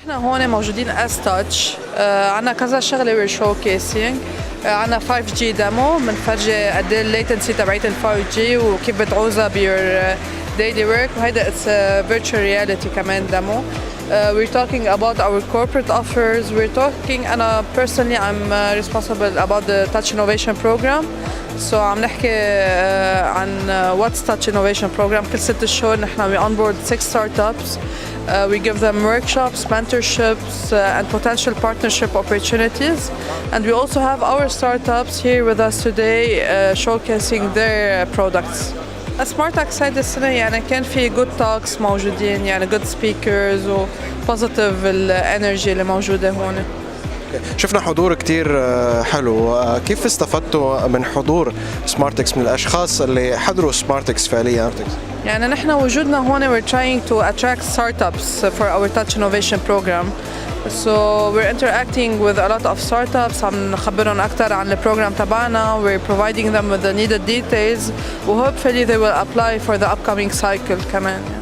نحن هون موجودين as تاتش. عنا كذا شغلة we're showcasing. عنا 5G ديمو بنفرجي قد ايه الليتنسي تبعت ال 5G وكيف بتعوزها بيور daily work. وهيدا it's virtual reality كمان ديمو. We're talking about our corporate offers. We're talking, أنا personally I'm responsible about the Touch Innovation Program. So عم نحكي عن what's Touch Innovation Program. كل 6 شهور نحن we onboard 6 startups. We give them workshops, mentorships, and potential partnership opportunities. And we also have our startups here with us today showcasing their products. سمارتك هيدي السنة يعني كان في good talks موجودين يعني good speakers و positive الانرجي اللي موجودة هون. شفنا حضور كتير حلو. كيف استفدتوا من حضور سمارتكس من الأشخاص اللي حضروا سمارتكس فعليا؟ يعني نحن وجودنا هون we're trying to attract startups for our Touch Innovation Program. So we're interacting with a lot of startups. عم نخبرهم أكتر عن البروجرام تبعنا. We're providing them with the needed details. و hopefully they will apply for the upcoming cycle كمان.